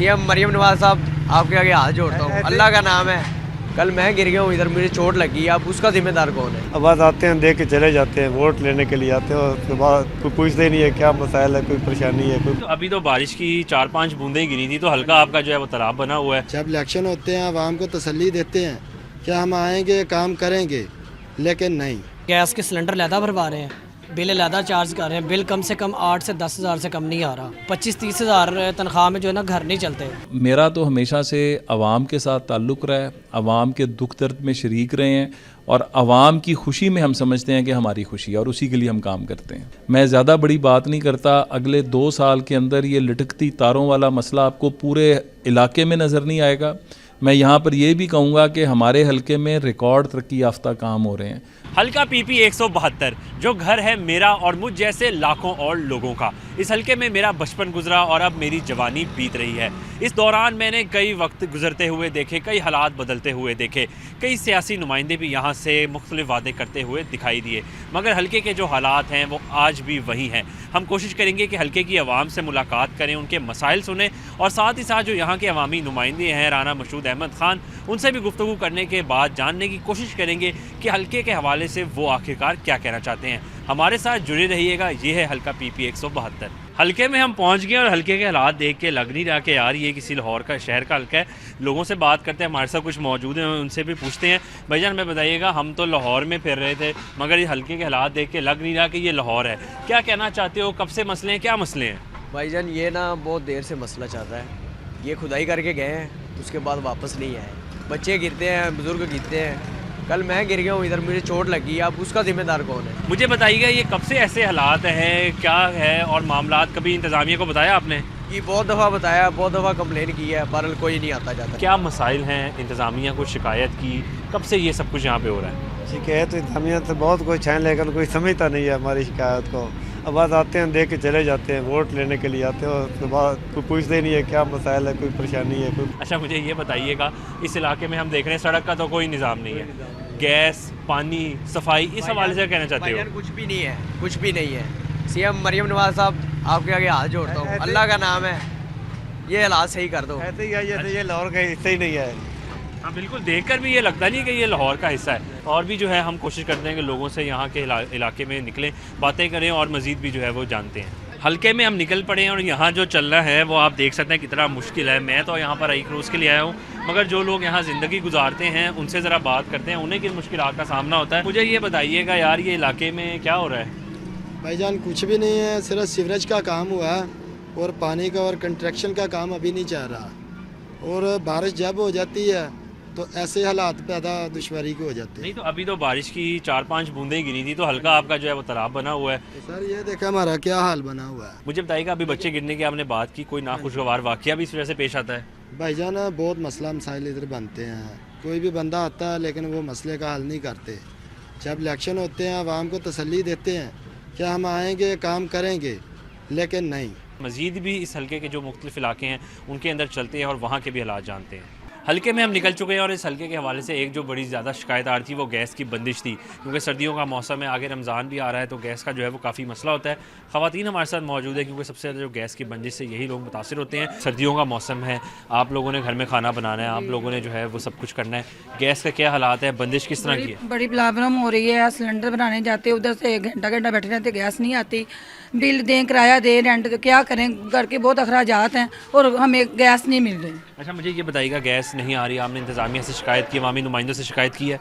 CM Maryam Nawaz साहब आपके आगे हाथ जोड़ता हूँ, अल्लाह का नाम है। कल मैं गिर गया हूँ इधर, मुझे चोट लगी है, अब उसका जिम्मेदार कौन है? अब बस आते हैं, देख के चले जाते हैं, वोट लेने के लिए आते हैं और उसके बाद कोई पूछते ही नहीं है क्या मसाइल है, कोई परेशानी है कोई। तो अभी तो बारिश की 4-5 बूंदें गिरी थी, तो हल्का आपका जो है वो तालाब बना हुआ है। जब इलेक्शन होते हैं आवाम को तसल्ली देते हैं क्या हम आएंगे काम करेंगे, लेकिन नहीं। गैस के सिलेंडर ज़्यादा भरवा रहे हैं, बिल ज़्यादा चार्ज कर रहे हैं। बिल कम से कम 8 से 10 हज़ार से कम नहीं आ रहा। 25-30 हज़ार तनख्वाह में जो है ना घर नहीं चलते। मेरा तो हमेशा से आवाम के साथ ताल्लुक़ रहा है, आवाम के दुख दर्द में शरीक रहे हैं और आवाम की खुशी में हम समझते हैं कि हमारी खुशी है और उसी के लिए हम काम करते हैं। मैं ज़्यादा बड़ी बात नहीं करता, अगले 2 साल के अंदर ये लटकती तारों वाला मसला आपको पूरे इलाके में नज़र नहीं आएगा। मैं यहाँ पर यह भी कहूँगा कि हमारे हलके में रिकॉर्ड तरक्की याफ्ता काम हो रहे हैं। हल्का पीपी 172 जो घर है मेरा और मुझ जैसे लाखों और लोगों का। इस हल्के में मेरा बचपन गुजरा और अब मेरी जवानी बीत रही है। इस दौरान मैंने कई वक्त गुजरते हुए देखे, कई हालात बदलते हुए देखे, कई सियासी नुमाइंदे भी यहाँ से मुख्तलिफ वादे करते हुए दिखाई दिए, मगर हल्के के जो हालात हैं वो आज भी वही हैं। हम कोशिश करेंगे कि हल्के की आवाम से मुलाकात करें, उनके मसाइल सुने और साथ ही साथ जो यहाँ के अवामी नुमाइंदे हैं राना मशहूद अहमद ख़ान, उनसे भी गुफ्तगू करने के बाद जानने की कोशिश करेंगे कि हल्के के हवाले से वो आखिरकार क्या कहना चाहते हैं। हमारे साथ जुड़े रहिएगा। ये है हल्का पीपी 172। हल्के में हम पहुंच गए और हल्के के हालात देख के लग नहीं रहा कि यार ये किसी लाहौर का शहर का हल्का है। लोगों से बात करते हैं, हमारे साथ कुछ मौजूद हैं, उनसे भी पूछते हैं। भाईजान मैं बताइएगा, हम तो लाहौर में फिर रहे थे मगर ये हल्के के हालात देख के लग नहीं रहा कि ये लाहौर है। क्या कहना चाहते हो, कब से मसले हैं, क्या मसले हैं? भाईजान ये ना बहुत देर से मसला चल रहा है। ये खुदाई करके गए हैं, उसके बाद वापस नहीं आए। बच्चे गिरते हैं, बुजुर्ग गिरते हैं। कल मैं गिर गया हूँ इधर, मुझे चोट लगी है, अब उसका जिम्मेदार कौन है? मुझे बताइएगा ये कब से ऐसे हालात हैं, क्या है और मामलात कभी इंतज़ामिया को बताया आपने? ये बहुत दफ़ा बताया, बहुत दफ़ा कंप्लेन की है, पर कोई नहीं आता जाता। क्या मसाइल हैं, इंतज़ामिया को शिकायत की, कब से ये सब कुछ यहाँ पे हो रहा है? शिकायत तो इंतजामिया तो बहुत कुछ है लेकिन कोई समझता नहीं है हमारी शिकायत को। अब बस आते हैं, देख के चले जाते हैं, वोट लेने के लिए आते हैं और उसके बाद कोई पूछते ही नहीं है क्या मसाइल है, कोई परेशानी है कोई। अच्छा मुझे ये बताइएगा, इस इलाके में हम देख रहे हैं सड़क का तो कोई निज़ाम नहीं है, गैस, पानी, सफाई, इस हवाले से कहना चाहते हो? कुछ भी नहीं है, कुछ भी नहीं है। सीएम मरियम नवाज साहब आपके आगे हाथ जोड़ता हूँ, अल्लाह का नाम है, ये हालात सही कर दो। ऐसे ही है, ये लाहौर का हिस्सा ही नहीं है। हाँ बिल्कुल, देखकर भी ये लगता नहीं कि ये लाहौर का हिस्सा है। और भी जो है हम कोशिश करते हैं कि लोगों से यहाँ के इलाके में निकलें, बातें करें और मज़ीद भी जो है वो जानते हैं। हल्के में हम निकल पड़े हैं और यहाँ जो चल रहा है वो आप देख सकते हैं कितना मुश्किल है। मैं तो यहाँ पर आई क्रूज़ के लिए आया हूँ, मगर जो लोग यहाँ ज़िंदगी गुजारते हैं उनसे ज़रा बात करते हैं, उन्हें किन मुश्किलात का सामना होता है। मुझे ये बताइएगा यार, ये इलाके में क्या हो रहा है? भाईजान कुछ भी नहीं है, सिर्फ सीवरेज का काम हुआ है और पानी का और कंस्ट्रक्शन का काम अभी नहीं चल रहा। और बारिश जब हो जाती है तो ऐसे हालात पैदा दुश्वारी के हो जाते हैं। नहीं तो अभी तो बारिश की 4-5 बूंदें गिरी थी, तो हल्का आपका जो है वो तालाब बना हुआ है। तो सर ये देखा हमारा क्या हाल बना हुआ है। मुझे बताइएगा, अभी बच्चे गिरने की आपने बात की, कोई नाखुशगवार वाकया भी इस वजह से पेश आता है? भाईजान बहुत मसला मसाइल इधर बनते हैं, कोई भी बंदा आता है लेकिन वो मसले का हल नहीं करते। जब इलेक्शन होते हैं आवाम को तसल्ली देते हैं क्या हम आएंगे काम करेंगे, लेकिन नहीं। मज़ीद भी इस हल्के के जो मुख्तलिफ इलाके हैं उनके अंदर चलते हैं और वहाँ के भी हालात जानते हैं। हल्के में हम निकल चुके हैं और इस हल्के के हवाले से एक जो बड़ी ज़्यादा शिकायत आ रही थी वो गैस की बंदिश थी, क्योंकि सर्दियों का मौसम है, आगे रमज़ान भी आ रहा है, तो गैस का जो है वो काफ़ी मसला होता है। ख़वातीन हमारे साथ मौजूद है क्योंकि सबसे ज़्यादा जो गैस की बंदिश से यही लोग मुतासिर होते हैं। सर्दियों का मौसम है, आप लोगों ने घर में खाना बनाना है, आप लोगों ने जो है वो सब कुछ करना है। गैस का क्या हालात है, बंदिश किस तरह की है? बड़ी प्रॉब्लम हो रही है। सिलेंडर बनाने जाते उधर से घंटा घंटा बैठे रहते, गैस नहीं आती। बिल दें, किराया दें, रेंट तो क्या करें, घर के बहुत अखराजात हैं और हमें गैस नहीं मिल रही। अच्छा मुझे ये बताइएगा, गैस नहीं आ रही, आपने इंतज़ामिया से शिकायत की, अवामी नुमाइंदों से शिकायत की है?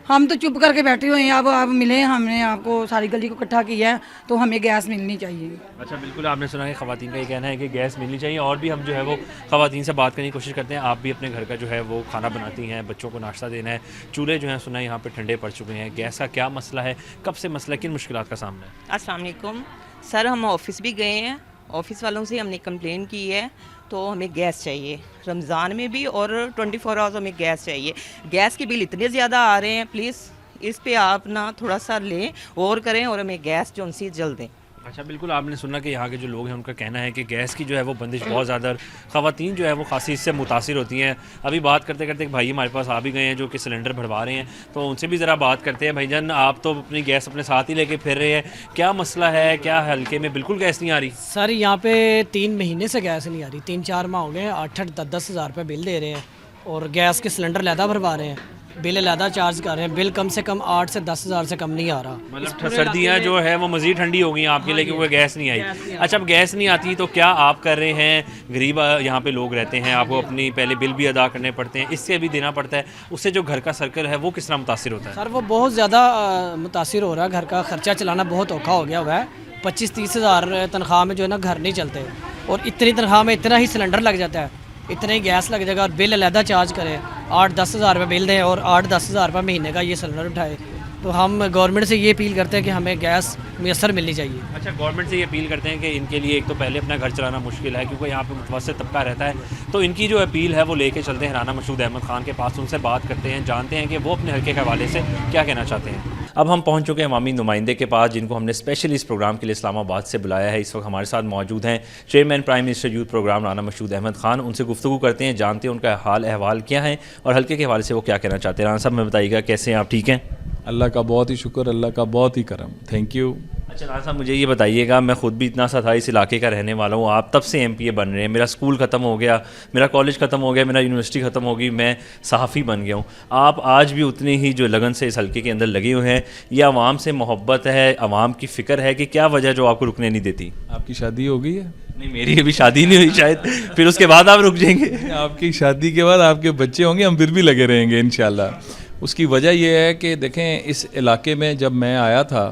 हम तो चुप करके बैठे हुए हैं। अब आप मिले, हमने आपको सारी गली को इकट्ठा किया है तो हमें गैस मिलनी चाहिए। अच्छा बिल्कुल, आपने सुना है ख़वातीन का ये कहना है कि गैस मिलनी चाहिए। और भी हम जो है वो ख़वातीन से बात करने की कोशिश करते हैं। आप भी अपने घर का जो है वो खाना बनाती हैं, बच्चों को नाश्ता देना है, चूल्हे जो हैं सुना है यहाँ पे ठंडे पड़ चुके हैं। गैस का क्या मसला है, कब से मसला, किन मुश्किलात का सामना है? अस्सलाम वालेकुम सर, हम ऑफ़िस भी गए हैं, ऑफ़िस वालों से हमने कंप्लेन की है तो हमें गैस चाहिए, रमज़ान में भी और 24 आवर्स हमें गैस चाहिए। गैस के बिल इतने ज़्यादा आ रहे हैं, प्लीज़ इस पे आप ना थोड़ा सा लें और करें और हमें गैस जो सी जल्द दें। अच्छा, बिल्कुल आपने सुना कि यहाँ के जो लोग हैं उनका कहना है कि गैस की जो है वो बंदिश बहुत ज़्यादा, ख़वातीन जो है वो खासी इससे मुतासिर होती हैं। अभी बात करते करते एक भाई हमारे पास आ भी गए हैं जो कि सिलेंडर भरवा रहे हैं, तो उनसे भी ज़रा बात करते हैं। भाईजान, आप तो अपनी गैस अपने साथ ही लेके फिर रहे हैं, क्या मसला है? क्या हल्के में बिल्कुल गैस नहीं आ रही? सर यहाँ पे 3 महीने से गैस नहीं आ रही, 3-4 माह हो गए हैं, 8-10 हज़ार रुपये बिल दे रहे हैं और गैस के सिलेंडर लहदा भरवा रहे हैं, बिल लहदा चार्ज कर रहे हैं, बिल कम से कम 8 से 10 हज़ार से कम नहीं आ रहा। मतलब सर्दियाँ जो है वो मज़ीद ठंडी हो गई आपके लिए क्योंकि गैस नहीं आई। अच्छा, अब गैस नहीं आती तो क्या आप कर रहे हैं? गरीब यहाँ पे लोग रहते हैं, आपको अपनी पहले बिल भी अदा करने पड़ते हैं, इससे भी देना पड़ता है, उससे जो घर का सर्कल है वो किस तरह मुतासिर होता है? सर वो बहुत ज़्यादा मुतासिर हो रहा है, घर का खर्चा चलाना बहुत औखा हो गया हुआ है। 25-30 हज़ार तनख्वाह में जो है ना घर नहीं चलते, और इतनी तनख्वाह में इतना ही सिलेंडर लग जाता है, इतना ही गैस लग जाएगा और बिल अलहदा चार्ज करें, 8-10 हज़ार रुपये बिल दें और 8-10 हज़ार रुपये महीने का ये सिलेंडर उठाए। तो हम गवर्नमेंट से ये अपील करते हैं कि हमें गैस मुयसर मिलनी चाहिए। अच्छा, गवर्नमेंट से ये अपील करते हैं कि इनके लिए एक तो पहले अपना घर चलाना मुश्किल है क्योंकि यहाँ पे मुतवस्सित तबका रहता है, तो इनकी जो अपील है वो लेके चलते हैं राना मशहूद अहमद खान के पास, उनसे बात करते हैं, जानते हैं कि वो अपने हल्के के हवाले से क्या कहना चाहते हैं। अब हम पहुंच चुके हैं अवामी नुमाइंदे के पास, जिनको हमने स्पेशली इस प्रोग्राम के लिए इस्लामाबाद से बुलाया है। इस वक्त हमारे साथ मौजूद हैं chairman prime minister youth programme Rana Mashhood Ahmed Khan. उनसे गुफ्तगू करते हैं, जानते हैं उनका हाल अहवाल क्या है और हल्के के हवाले से वो क्या कहना चाहते हैं। राना साहब, मैं बताइएगा कैसे हैं आप? ठीक हैं? अल्लाह का बहुत ही शुक्र, अल्लाह का बहुत ही करम, थैंक यू। अच्छा राना साहब, मुझे ये बताइएगा, मैं ख़ुद भी इतना सा था इस इलाके का रहने वाला हूँ, आप तब से MPA बन रहे हैं, मेरा स्कूल ख़त्म हो गया, मेरा कॉलेज ख़त्म हो गया, मेरा यूनिवर्सिटी ख़त्म हो गई, मैं सहाफ़ी बन गया हूँ, आप आज भी उतनी ही जो लगन से इस हल्के के अंदर लगे हुए हैं। यह आवाम से मोहब्बत है, आवाम की फ़िक्र है कि क्या वजह जो आपको रुकने नहीं देती? आपकी शादी हो गई है? नहीं, मेरी अभी शादी नहीं हुई, शायद फिर उसके बाद आप रुक जाएंगे। आपकी शादी के बाद आपके बच्चे होंगे, हम फिर भी लगे रहेंगे इंशाल्लाह। उसकी वजह यह है कि देखें, इस इलाके में जब मैं आया था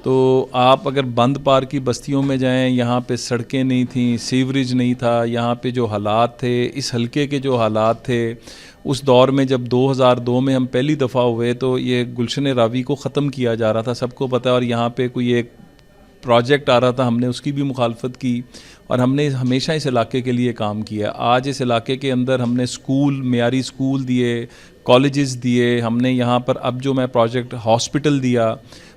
तो आप अगर बंद पार की बस्तियों में जाएं, यहाँ पे सड़कें नहीं थी, सीवरेज नहीं था, यहाँ पे जो हालात थे, इस हल्के के जो हालात थे उस दौर में, जब 2002 में हम पहली दफ़ा हुए तो ये गुलशन रावी को ख़त्म किया जा रहा था, सबको पता है, और यहाँ पे कोई एक प्रोजेक्ट आ रहा था, हमने उसकी भी मुखालफत की और हमने हमेशा इस इलाके के लिए काम किया। आज इस इलाके के अंदर हमने स्कूल, मेयारी स्कूल दिए, कॉलेजेस दिए, हमने यहाँ पर अब जो मैं प्रोजेक्ट हॉस्पिटल दिया,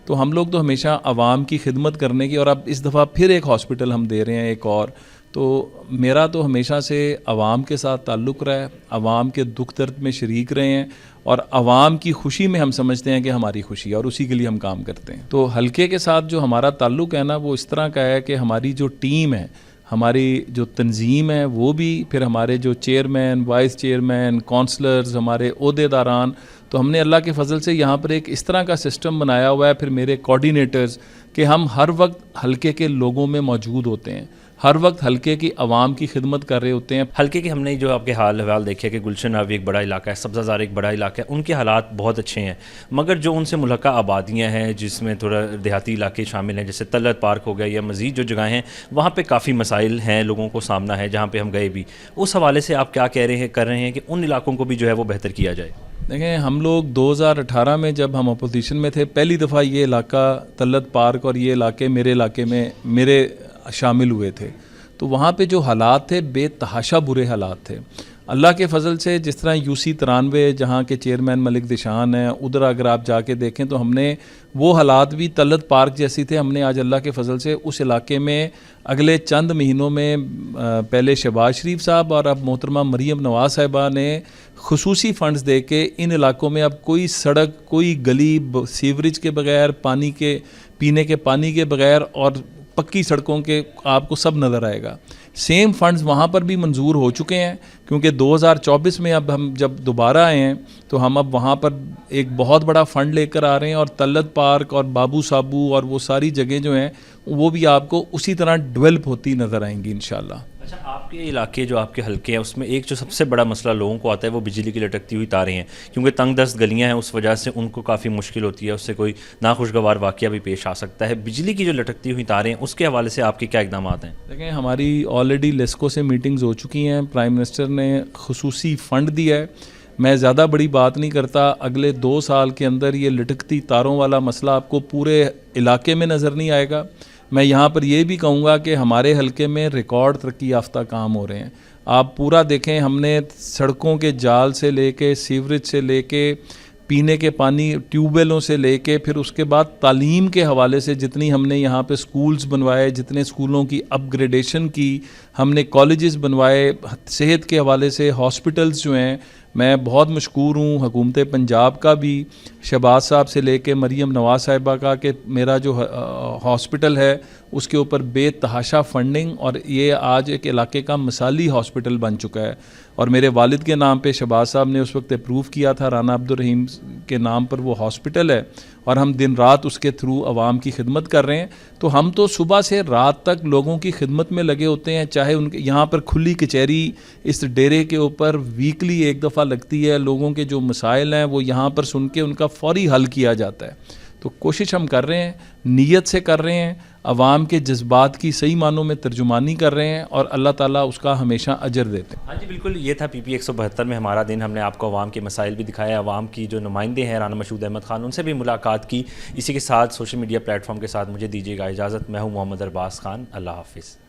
तो हम लोग तो हमेशा आवाम की खिदमत करने की, और अब इस दफ़ा फिर एक हॉस्पिटल हम दे रहे हैं एक और। तो मेरा तो हमेशा से आवाम के साथ ताल्लुक़ रहा है, आवाम के दुख दर्द में शरीक रहे हैं और आवाम की खुशी में हम समझते हैं कि हमारी खुशी है और उसी के लिए हम काम करते हैं। तो हल्के के साथ जो हमारा ताल्लुक़ है ना, वो इस तरह का है कि हमारी जो टीम है, हमारी जो तंजीम है, वो भी, फिर हमारे जो चेयरमैन, वाइस चेयरमैन, काउंसलर्स, हमारे ओहदेदारान, तो हमने अल्लाह के फ़ज़ल से यहाँ पर एक इस तरह का सिस्टम बनाया हुआ है, फिर मेरे कोऑर्डिनेटर्स, कि हम हर वक्त हल्के के लोगों में मौजूद होते हैं, हर वक्त हल्के की आवाम की खिदमत कर रहे होते हैं। हल्के के हमने जो आपके हाल हवाल देखे कि गुलशन रावी एक बड़ा इलाका है, सब्ज़ाज़ार एक बड़ा इलाका है, उनके हालात बहुत अच्छे हैं, मगर जो उनसे मुल्हका आबादियाँ हैं जिसमें थोड़ा देहाती इलाके शामिल हैं, जैसे तलत पार्क हो गया या मज़ीद जो जगह हैं, वहाँ पे काफ़ी मसाइल हैं, लोगों को सामना है, जहाँ पे हम गए भी। उस हवाले से आप क्या कह रहे हैं, कर रहे हैं कि उन इलाकों को भी जो है वो बेहतर किया जाए? देखें, हम लोग 2018 में जब हम अपोजिशन में थे, पहली दफ़ा ये इलाका तलत पार्क और ये इलाके मेरे इलाके में मेरे शामिल हुए थे, तो वहाँ पे जो हालात थे बेतहाशा बुरे हालात थे। अल्लाह के फ़ज़ल से जिस तरह UC 93 जहाँ के चेयरमैन मलिक दिशान हैं, उधर अगर आप जाके देखें तो हमने वो हालात भी तलत पार्क जैसी थे। हमने आज अल्लाह के फ़ज़ल से उस इलाके में अगले चंद महीनों में पहले शहबाज शरीफ साहब और अब मोहतरमा मरीम नवाज़ साहिबा ने खुसूसी फ़ंड्स दे के इन इलाकों में अब कोई सड़क, कोई गली सीवरेज के बग़ैर, पानी के पीने के पानी के बग़ैर और पक्की सड़कों के आपको सब नज़र आएगा। सेम फंड्स वहाँ पर भी मंजूर हो चुके हैं, क्योंकि 2024 में अब हम जब दोबारा आए हैं तो हम अब वहाँ पर एक बहुत बड़ा फ़ंड लेकर आ रहे हैं, और तलत पार्क और बाबू साबू और वो सारी जगह जो हैं वो भी आपको उसी तरह डेवलप होती नज़र आएंगी इंशाल्लाह। अच्छा, आपके इलाके जो आपके हल्के हैं उसमें एक जो सबसे बड़ा मसला लोगों को आता है वो बिजली की लटकती हुई तारें हैं, क्योंकि तंग दस्त गलियां हैं, उस वजह से उनको काफ़ी मुश्किल होती है, उससे कोई नाखुशगवार वाक़या भी पेश आ सकता है। बिजली की जो लटकती हुई तारें हैं उसके हवाले से आपके क्या इक़दाम हैं? देखें, हमारी ऑलरेडी लेस्को से मीटिंग्स हो चुकी हैं, प्राइम मिनिस्टर ने खुसूसी फ़ंड दिया है। मैं ज़्यादा बड़ी बात नहीं करता, अगले 2 साल के अंदर ये लटकती तारों वाला मसला आपको पूरे इलाके में नज़र नहीं आएगा। मैं यहाँ पर ये भी कहूँगा कि हमारे हल्के में रिकॉर्ड तरक्की याफ्ता काम हो रहे हैं। आप पूरा देखें, हमने सड़कों के जाल से लेके, सीवरेज से लेके, पीने के पानी ट्यूबवेलों से लेके फिर उसके बाद तालीम के हवाले से जितनी हमने यहाँ पे स्कूल्स बनवाए, जितने स्कूलों की अपग्रेडेशन की, हमने कॉलेजेस बनवाए, सेहत के हवाले से हॉस्पिटल्स जो हैं, मैं बहुत मशकूर हूँ हुकूमत पंजाब का भी, शहबाज साहब से लेके मरीम नवाज़ साहिबा का, कि मेरा जो हॉस्पिटल है उसके ऊपर बेतहाशा फंडिंग और ये आज एक इलाके का मिसाली हॉस्पिटल बन चुका है। और मेरे वालिद के नाम पे शहबाज साहब ने उस वक्त अप्रूव किया था, राना अब्दुल रहीम के नाम पर वो हॉस्पिटल है और हम दिन रात उसके थ्रू आवाम की खिदमत कर रहे हैं। तो हम तो सुबह से रात तक लोगों की खिदमत में लगे होते हैं, चाहे उनके यहाँ पर खुली कचहरी इस डेरे के ऊपर वीकली एक दफ़ा लगती है, लोगों के जो मसाइल हैं वो यहाँ पर सुन के उनका फौरी हल किया जाता है। तो कोशिश हम कर रहे हैं, नीयत से कर रहे हैं, अवाम के जज्बात की सही मानों में तर्जुमानी कर रहे हैं और अल्लाह ताला उसका हमेशा अजर देते हैं। हाँ जी बिल्कुल, ये था पीपी 172 में हमारा दिन। हमने आपको अवाम के मसाइल भी दिखाए, अवाम की जो नुमाइंदे हैं राना मशहूद अहमद ख़ान, उनसे भी मुलाकात की। इसी के साथ सोशल मीडिया प्लेटफॉर्म के साथ मुझे दीजिएगा इजाज़त। मैं हूँ मोहम्मद अरबाज़ खान। अल्लाह हाफ़िज़।